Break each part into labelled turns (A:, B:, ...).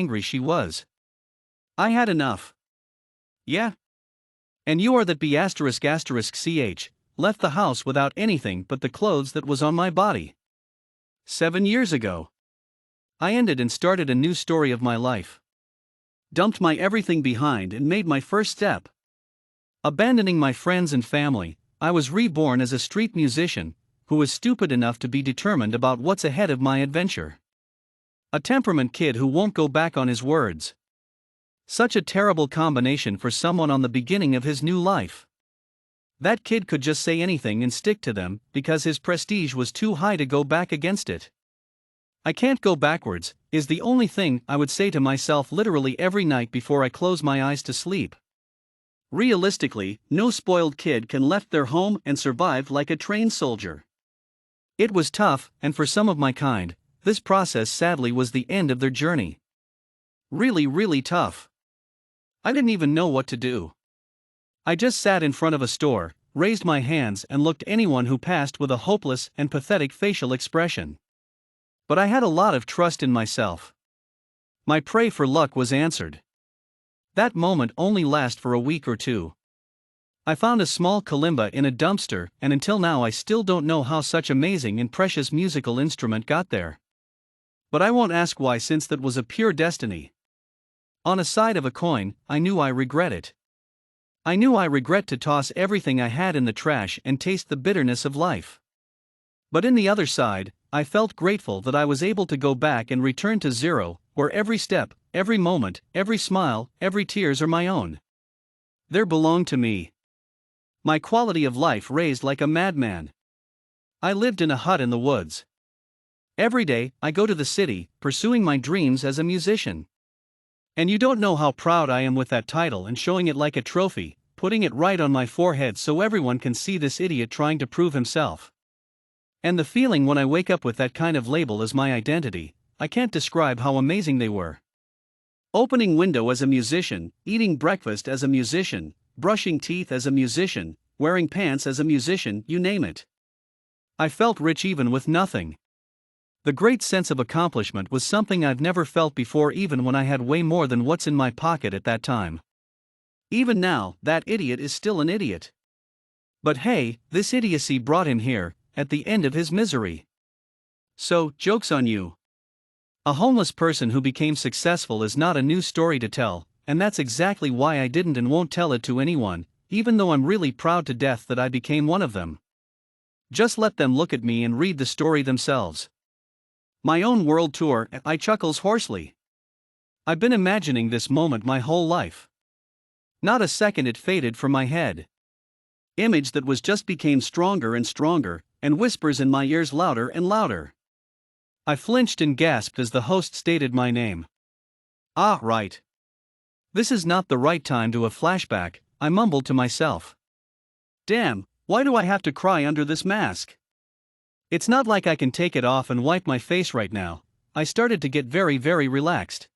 A: angry she was. I had enough. Yeah? And you are that B asterisk asterisk ch, left the house without anything but the clothes that was on my body. 7 years ago. I ended and started a new story of my life. Dumped my everything behind and made my first step. Abandoning my friends and family, I was reborn as a street musician, who was stupid enough to be determined about what's ahead of my adventure. A temperament kid who won't go back on his words. Such a terrible combination for someone on the beginning of his new life. That kid could just say anything and stick to them, because his prestige was too high to go back against it. I can't go backwards, is the only thing I would say to myself literally every night before I close my eyes to sleep. Realistically, no spoiled kid can left their home and survive like a trained soldier. It was tough, and for some of my kind, this process sadly was the end of their journey. Really tough. I didn't even know what to do. I just sat in front of a store, raised my hands and looked anyone who passed with a hopeless and pathetic facial expression. But I had a lot of trust in myself. My pray for luck was answered. That moment only lasted for a week or two. I found a small kalimba in a dumpster, and until now I still don't know how such amazing and precious musical instrument got there. But I won't ask why, since that was a pure destiny. On a side of a coin, I knew I regret it. I knew I regret to toss everything I had in the trash and taste the bitterness of life. But in the other side, I felt grateful that I was able to go back and return to zero, where every step, every moment, every smile, every tears are my own. They belong to me. My quality of life raised like a madman. I lived in a hut in the woods. Every day, I go to the city, pursuing my dreams as a musician. And you don't know how proud I am with that title and showing it like a trophy, putting it right on my forehead so everyone can see this idiot trying to prove himself. And the feeling when I wake up with that kind of label as my identity, I can't describe how amazing they were. Opening window as a musician, eating breakfast as a musician, brushing teeth as a musician, wearing pants as a musician, you name it. I felt rich even with nothing. The great sense of accomplishment was something I've never felt before, even when I had way more than what's in my pocket at that time. Even now, that idiot is still an idiot. But hey, this idiocy brought him here, at the end of his misery. So, joke's on you. A homeless person who became successful is not a new story to tell, and that's exactly why I didn't and won't tell it to anyone, even though I'm really proud to death that I became one of them. Just let them look at me and read the story themselves. My own world tour, I chuckles hoarsely. I've been imagining this moment my whole life. Not a second it faded from my head. Image that was just became stronger and stronger, and whispers in my ears louder and louder. I flinched and gasped as the host stated my name. Ah, right. This is not the right time to a flashback, I mumbled to myself. Damn, why do I have to cry under this mask? It's not like I can take it off and wipe my face right now. I started to get very, very relaxed.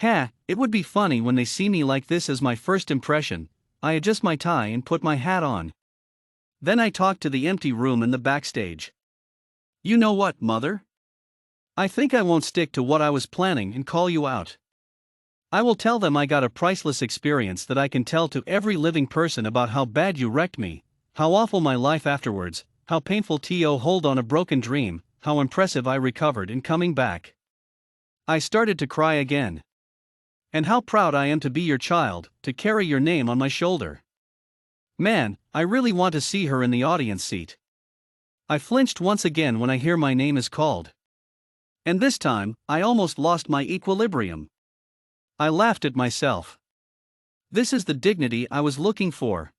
A: It would be funny when they see me like this as my first impression. I adjust my tie and put my hat on. Then I talk to the empty room in the backstage. You know what, mother? I think I won't stick to what I was planning and call you out. I will tell them I got a priceless experience that I can tell to every living person about how bad you wrecked me, how awful my life afterwards, how painful to hold on a broken dream, how impressive I recovered in coming back. I started to cry again. And how proud I am to be your child, to carry your name on my shoulder. Man, I really want to see her in the audience seat. I flinched once again when I hear my name is called. And this time, I almost lost my equilibrium. I laughed at myself. This is the dignity I was looking for.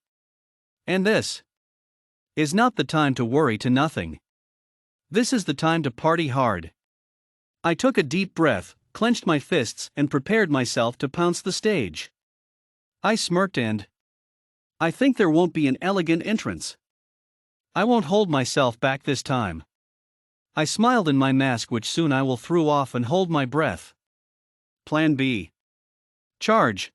A: And this is not the time to worry to nothing. This is the time to party hard. I took a deep breath, clenched my fists, and prepared myself to pounce the stage. I smirked and I think there won't be an elegant entrance. I won't hold myself back this time. I smiled in my mask, which soon I will throw off, and hold my breath. Plan B. Charge.